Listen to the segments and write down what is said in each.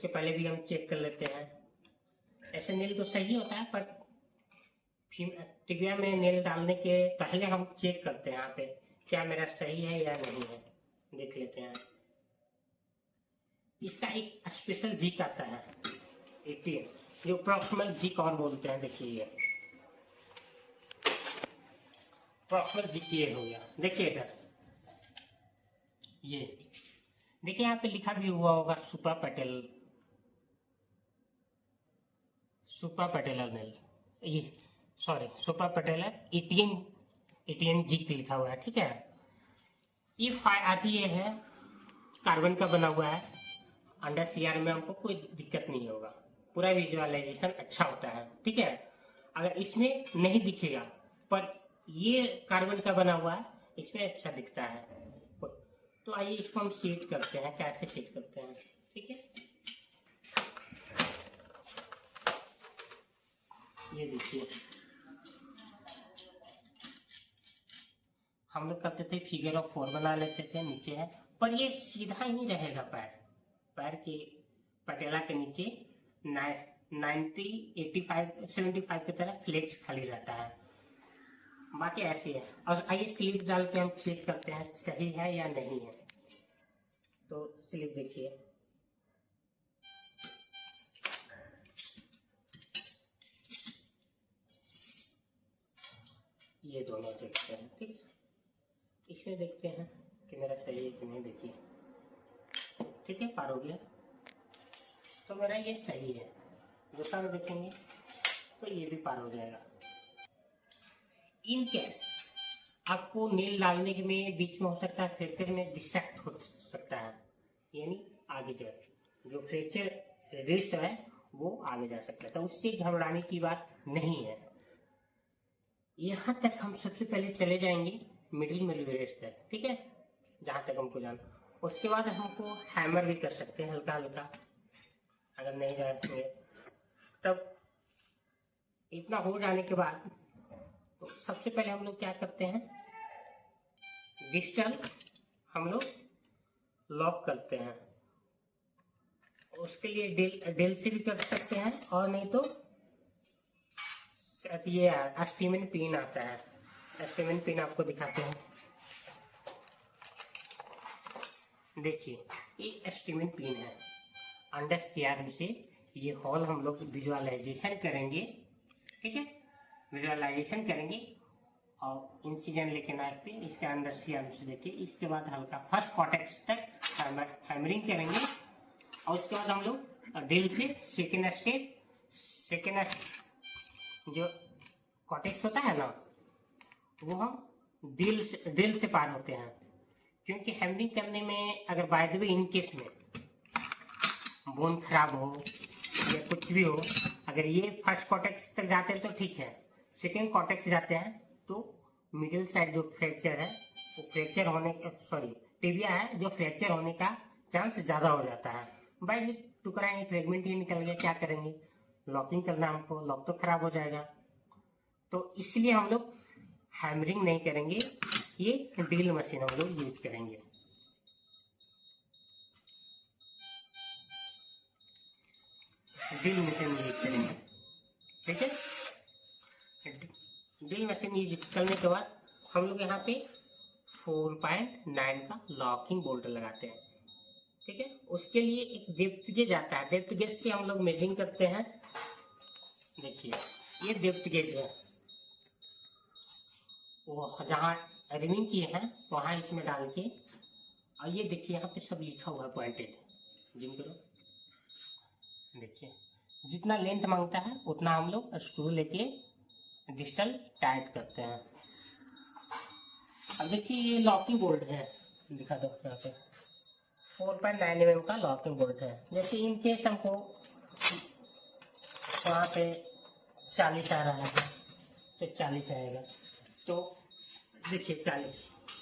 उसके पहले भी हम चेक कर लेते हैं। ऐसे नेल तो सही होता है, पर टिबिया में नेल डालने के पहले हम चेक करते हैं यहाँ पे क्या मेरा सही है या नहीं है, देख लेते हैं। इसका एक स्पेशल जिक आता है 18, जो प्रॉक्सिमल जिक और बोलते हैं। देखिए ये प्रॉक्सिमल जिक ये हो गया। देखिए इधर ये देखिए यहाँ पे लिखा भी हुआ होगा सुप्रा पटेलर नेल, ये सॉरी सुप्रा पटेलर 18 जिक लिखा हुआ है, ठीक है। ये आती ये है कार्बन का बना हुआ है। अंडर सीआर में हमको कोई दिक्कत नहीं होगा, पूरा विजुअलाइजेशन अच्छा होता है, ठीक है। अगर इसमें नहीं दिखेगा, पर ये कार्बन का बना हुआ है, इसमें अच्छा दिखता है। तो आइए इसको हम सेट करते हैं, कैसे सेट करते हैं, ठीक है। ये देखिए हम लोग करते थे फिगर ऑफ 4 बना लेते थे, नीचे है, पर ये सीधा ही रहेगा। पैर के पटेला के नीचे 90, 85, 75 की तरह फ्लेक्स खाली रहता है, बाकी ऐसे है। और आइए स्लीव डाल के हम चेक करते हैं सही है या नहीं है। तो स्लीव देखिए ये दोनों देखते हैं, ठीक है। इसमें देखते हैं कि मेरा सही है कि नहीं, देखिए ठीक है, पार हो गया तो मेरा ये सही है। दूसरा में देखेंगे तो ये भी पार हो जाएगा। इन केस आपको नील डालने के में बीच में हो सकता है फ्रैक्चर में डिस्ट्रैक्ट हो सकता है, यानी आगे जो फ्रैक्चर रिस्क है वो आगे जा सकता है, तो उससे घबराने की बात नहीं है। यहाँ तक हम सबसे पहले चले जाएंगे मिडिल मेल्यूरेस तक, ठीक है, जहाँ तक हमको जाना। उसके बाद हमको हैमर भी कर सकते हैं हल्का हल्का, अगर नहीं जाएंगे तब। इतना हो जाने के बाद तो सबसे पहले हम लोग क्या करते हैं, डिस्टल हम लोग लॉक करते हैं। उसके लिए डेल से भी कर सकते हैं, और नहीं तो ये अस्टीमिन पिन आता है, अस्टीमिन पिन आपको दिखाते हैं। देखिए ये अस्टीमिन पिन है। अंडर सीआर से ये हॉल हम लोग विजुअलाइजेशन करेंगे, ठीक है, विजुअलाइजेशन करेंगे और इंसिजन लेके नाइफ पे इसके अंदर सीआर से लेके, इसके बाद हल्का फर्स्ट कॉर्टेक्स तक हैमरिंग करेंगे। और उसके बाद हम लोग ड्रिल से सेकेंड जो कॉर्टेक्स होता है ना, वो हम ड्रिल से पार होते हैं। क्योंकि हैमरिंग करने में अगर by the way in case में बोन खराब हो या कुछ भी हो, अगर ये फर्स्ट कॉर्टेक्स तक जाते हैं तो ठीक है, सेकेंड कॉर्टेक्स जाते हैं तो मिडिल साइड जो फ्रैक्चर है वो फ्रैक्चर होने टिबिया है जो फ्रैक्चर होने का चांस ज़्यादा हो जाता है। भाई टुकड़ा ही फ्रेगमेंट ही निकल गया, क्या करेंगे, लॉकिंग करना हमको, लॉक तो खराब हो जाएगा। तो इसलिए हम लोग हैमरिंग नहीं करेंगे, ये ड्रिल मशीन हम लोग यूज करेंगे। ड्रिल मशीन यूज करेंगे, ठीक है। ड्रिल मशीन यूज करने के बाद हम लोग यहाँ पे 4.9 का लॉकिंग बोल्ट लगाते हैं, ठीक है। उसके लिए एक डेप्थ गेज आता है, डेप्थ गेज से हम लोग मेजरिंग करते हैं। देखिए ये डेप्थ गेज है, वो जहाँ रिमिंग किए हैं वहाँ इसमें डाल के, और ये देखिए यहाँ पे सब लिखा हुआ है पॉइंटेड, जिम करो, देखिए जितना लेंथ मांगता है उतना हम लोग स्क्रू लेके डिस्टल टाइट करते हैं। अब देखिए ये लॉकिंग बोल्ट है, दिखा दो यहाँ पे 4.9 mm का लॉकिंग बोल्ट है। जैसे इन केस हमको वहाँ पे 40 आ रहा है तो 40 आएगा, तो देखिए 40।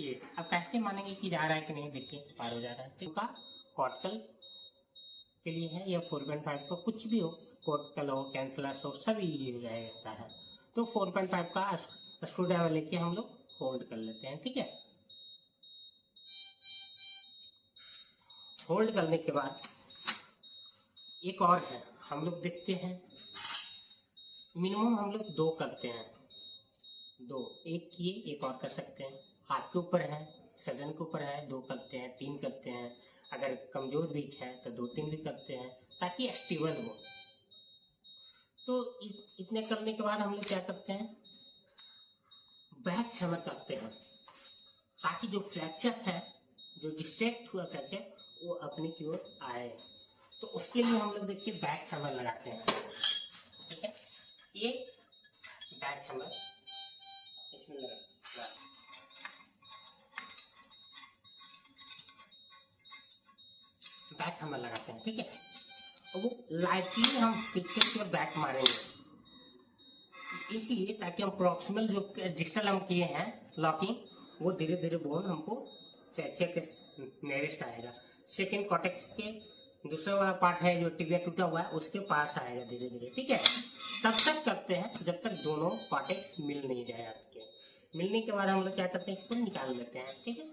ये अब कैसे मानेंगे कि जा रहा है कि नहीं, देखिए पार हो जा रहा है। तो का कॉर्टिकल के लिए है या 4.5 का कुछ भी हो, कॉर्टिकल हो कैंसलस हो सब यूज हो जाता है। तो 4.5 का स्क्रू ड्राइवर लेके हम लोग होल्ड कर लेते हैं, ठीक है। होल्ड करने के बाद एक और है, हम लोग देखते हैं मिनिमम हम लोग 2 करते हैं, 2 एक किए, एक और कर सकते हैं, आपके ऊपर है, सर्जन के ऊपर है, 2 करते हैं, 3 करते हैं, अगर कमजोर वीक है तो 2-3 भी करते हैं ताकि स्टेबल हो। तो इतने करने के बाद हम लोग क्या करते हैं, बैक हैमर करते हैं ताकि जो फ्रैक्चर है, जो डिस्ट्रैक्ट हुआ फ्रैक्चर, वो अपने की ओर आए। तो उसके लिए हम लोग देखिए बैक हैमर लगाते हैं, ठीक है। ये बैक हैमर इसमें लगा बैक हैमर लगाते हैं, ठीक है। और वो लाइटली हम पीछे की ओर बैक मारेंगे, इसलिए ताकि हम प्रॉक्सिमल जो डिस्टल हम किए हैं लॉकिंग, वो धीरे धीरे बोन हमको फ्रैक्चर के नियरेस्ट आएगा। सेकेंड कॉर्टेक्स के दूसरा वाला पार्ट है जो टिबिया टूटा हुआ है, उसके पास आएगा धीरे धीरे, ठीक है। तब तक करते हैं जब तक दोनों कॉर्टेक्स मिल नहीं जाए आपके। मिलने के बाद हम लोग क्या करते हैं, इसको निकाल लेते हैं, ठीक है।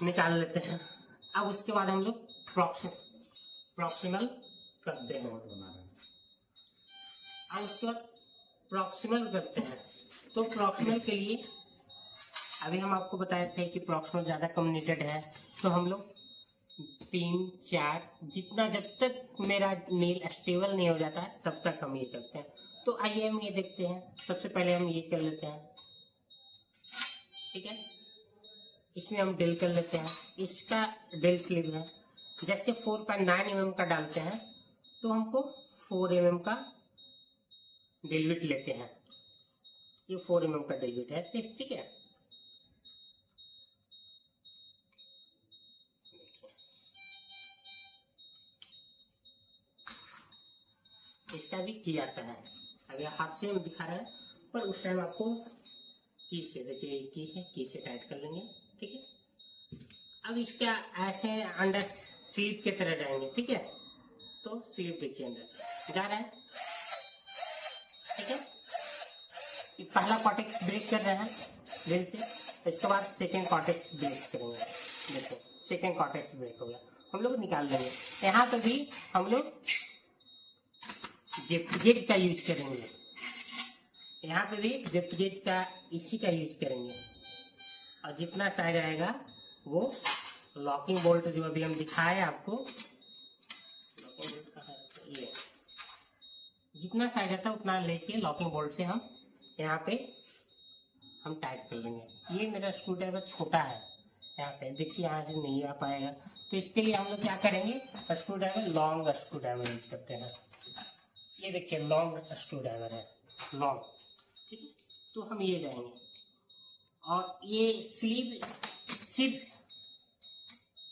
निकाल लेते हैं। अब उसके बाद हम लोग प्रॉक्सिमल करते हैं। अब उसके बाद प्रॉक्सिमल करते हैं। तो प्रॉक्सिमल के लिए अभी हम आपको बताए थे कि प्रॉक्सिमल ज़्यादा कम्युनिकेटेड है, तो हम लोग 3-4 जितना, जब तक मेरा नील स्टेबल नहीं हो जाता है तब तक हम ये करते हैं। तो आइए हम ये देखते हैं। सबसे पहले हम ये कर लेते हैं, ठीक है। इसमें हम ड्रिल कर लेते हैं। इसका ड्रिल स्लीव है, जैसे 4.9 mm का डालते हैं तो हमको 4 mm का ड्रिल बिट लेते हैं। ये 4 mm का ड्रिल बिट है, ठीक है। इसका भी की आता है, अभी हाथ से हम दिखा रहे हैं, पर उस टाइम आपको की से, देखिए की है, की से टाइट कर लेंगे, ठीक है। अब इसका ऐसे अंडर स्लीप की तरह जाएंगे, ठीक है। तो स्लीप देखिए अंदर जा रहा है, ठीक है। पहला कॉर्टेक्स ब्रेक कर रहे हैं ड्रिल से, इसके बाद सेकेंड कॉर्टेक्स ब्रेक करेंगे। देखो सेकेंड कॉर्टेक्स ब्रेक हो गया, हम लोग निकाल लेंगे। यहाँ पे भी हम लोग जेफ्ट गेज का यूज करेंगे, यहाँ पे भी जेफ्ट गेज का इसी का यूज करेंगे। और जितना साइज आएगा वो लॉकिंग बोल्ट जो अभी हम दिखाए आपको, लॉकिंग बोल्ट कहाँ है, ये जितना साइज आता है उतना लेके लॉकिंग बोल्ट से हम यहाँ पे हम टाइट कर लेंगे। ये मेरा स्क्रू ड्राइवर छोटा है, यहाँ पे देखिए यहाँ से नहीं आ पाएगा, तो इसके लिए हम लोग क्या करेंगे, screw driver long screw driver use करते हैं। ये देखिए लॉन्ग स्क्रू ड्राइवर है, लॉन्ग, ठीक है। तो हम ये जाएंगे और ये स्लीव सिर्फ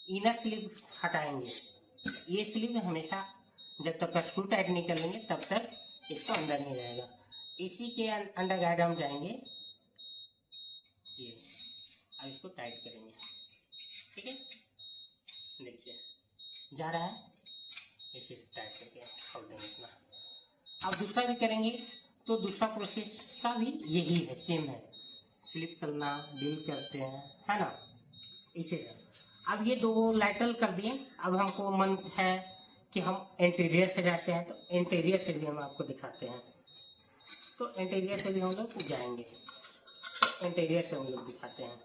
इनर स्लीव हटाएंगे। ये स्लीव हमेशा जब तक स्क्रू टाइट नहीं कर लेंगे तब तक इसको अंदर नहीं रहेगा। इसी के अंडर गाइड हम जाएंगे, ये अब इसको टाइट करेंगे, ठीक है। देखिए जा रहा है, इसे टाइट करके छोड़ देंगे इतना। अब दूसरा भी करेंगे, तो दूसरा प्रोसेस का भी यही है, सेम है, स्लिप करना, डील करते हैं, है ना, इसी तरह। अब ये 2 लैटरल कर दिए, अब हमको मन है कि हम इंटीरियर से जाते हैं, तो इंटीरियर से भी हम आपको दिखाते हैं। तो इंटीरियर से भी हम लोग जाएंगे, तो इंटीरियर से हम लोग दिखाते हैं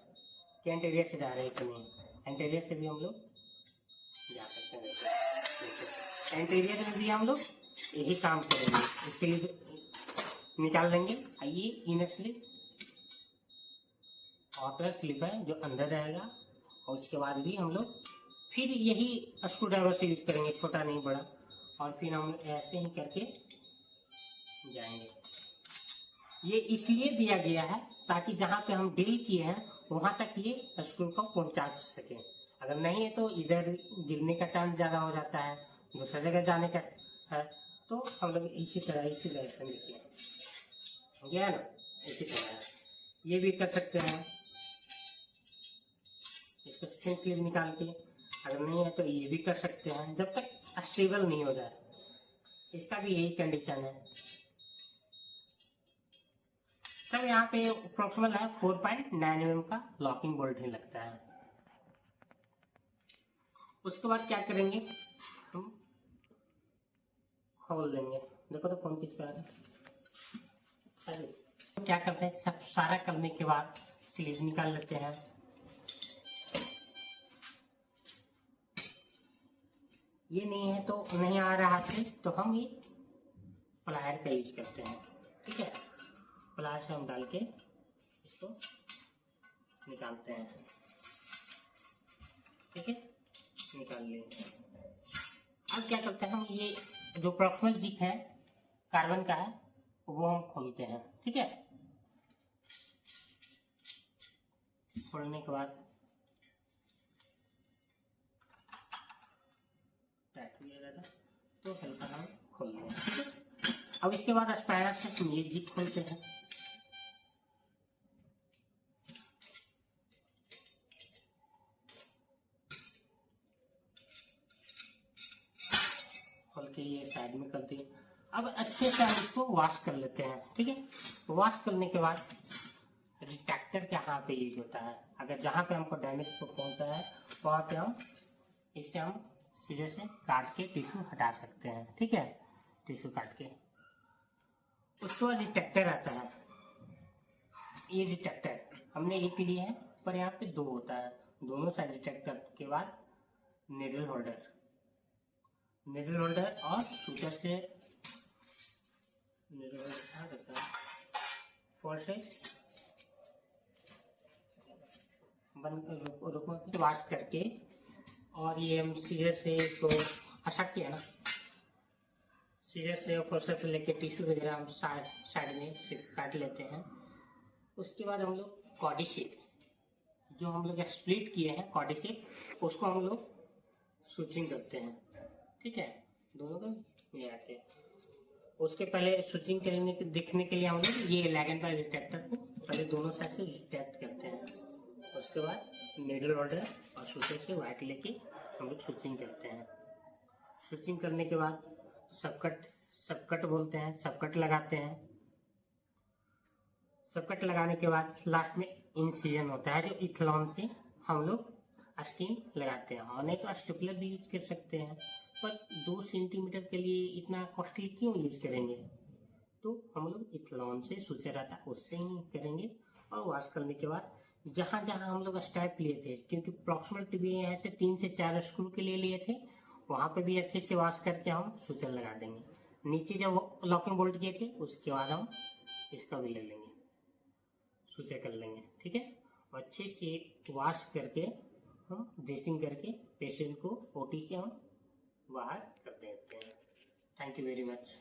कि इंटीरियर से जा रहे हैं कि नहीं। इंटीरियर से भी हम लोग जा सकते हैं। इंटीरियर में भी हम लोग यही काम करेंगे, स्लीव निकाल लेंगे। ये इनर स्लीव, आउटर स्लीव है जो अंदर रहेगा, और उसके बाद भी हम लोग फिर यही स्क्रू ड्राइवर से यूज करेंगे, छोटा नहीं बड़ा, और फिर हम ऐसे ही करके जाएंगे। ये इसलिए दिया गया है ताकि जहाँ पे हम डील किए हैं वहाँ तक ये स्क्रू को पहुँचा सके। अगर नहीं है तो इधर गिरने का चांस ज़्यादा हो जाता है, दूसरा जगह जाने का है, तो हम लोग इसी डायरेक्शन देखिए गया ना, इसी तरह ये भी कर सकते हैं। इसको स्किन स्लीव निकाल के, अगर नहीं है तो ये भी कर सकते हैं, जब तक स्टेबल नहीं हो जाए। इसका भी यही कंडीशन है। सब यहाँ पे अप्रोक्सीमेट है 4.9 mm का लॉकिंग बोल्ट ही लगता है। उसके बाद क्या करेंगे, हम खोल देंगे। देखो तो फोन किस पर है। क्या करते हैं, सब सारा करने के बाद स्लीव निकाल लेते हैं। ये नहीं है तो नहीं आ रहा है तो हम ये प्लायर का यूज करते हैं। ठीक है, प्लायर से हम डाल के इसको निकालते हैं। ठीक है, निकाल लेंगे। अब क्या करते हैं, हम ये जो प्रॉक्सिमल जिप है कार्बन का है वो हम खोलते हैं। ठीक है, खोलने के बाद टाइट हो जाएगा तो हल्का हम खोल लेंगे। ठीक है, अब इसके बाद स्पाइरल से हम ये जिप खोलते हैं। खोल के ये साइड में करते हैं। अब अच्छे से हम इसको वॉश कर लेते हैं। ठीक है, वॉश करने के बाद रिट्रैक्टर यहाँ पे यूज होता है। अगर जहाँ पे हमको डैमेज पहुंचा है वहाँ पे हम इससे हम सीधे से काट के टिश्यू हटा सकते हैं। ठीक है, टिश्यू काट के। उसके बाद रिट्रैक्टर आता है। ये रिट्रैक्टर हमने एक लिया है पर यहाँ पे दो होता है। दोनों साइड रिट्रैक्टर के बाद निडल होल्डर और शूटर से निडल होल्डर करता है फोर से बंद रुको वॉश करके, और ये हम सीजर से इसको अशक किया ना, सीजर से फोर्सर से लेके टिश्यू वगैरह हम साइड में से काट लेते हैं। उसके बाद हम लोग कॉडी शेप जो हम लोग स्प्लिट किए हैं कॉडी शेप उसको हम लोग स्विचिंग करते हैं। ठीक है, दोनों को ले आते हैं। उसके पहले स्विचिंग करने के देखने के लिए हम लोग ये लैगन का रिट्रैक्टर को पहले दोनों साइड से रिट्रैक्ट करते हैं। उसके बाद निडल होल्डर और शूटर से वाइट लेके हम लोग स्विचिंग करते हैं। स्विचिंग करने के बाद सबकट बोलते हैं, सबकट लगाते हैं। सबकट लगाने के बाद लास्ट में इंसिजन होता है जो इथलॉन से हम लोग स्किन लगाते हैं। और नहीं तो स्टेपलर भी यूज कर सकते हैं, पर 2 सेंटीमीटर के लिए इतना कॉस्टली क्यों यूज करेंगे, तो हम लोग इथलॉन से सूचर आता है उससे ही करेंगे। और वॉश करने के बाद जहाँ जहाँ हम लोग स्टेप लिए थे, क्योंकि प्रॉक्सिमल टिबिया यहाँ से 3 से 4 स्क्रू के लिए लिए थे, वहाँ पे भी अच्छे से वॉश करके हम सूचर लगा देंगे। नीचे जब लॉकिंग बोल्ट किए थे उसके बाद हम इसका भी ले लेंगे, सूचर कर लेंगे। ठीक है, अच्छे से वॉश करके हम ड्रेसिंग करके पेशेंट को ओटी से हम बाहर कर देते हैं। Thank you very much.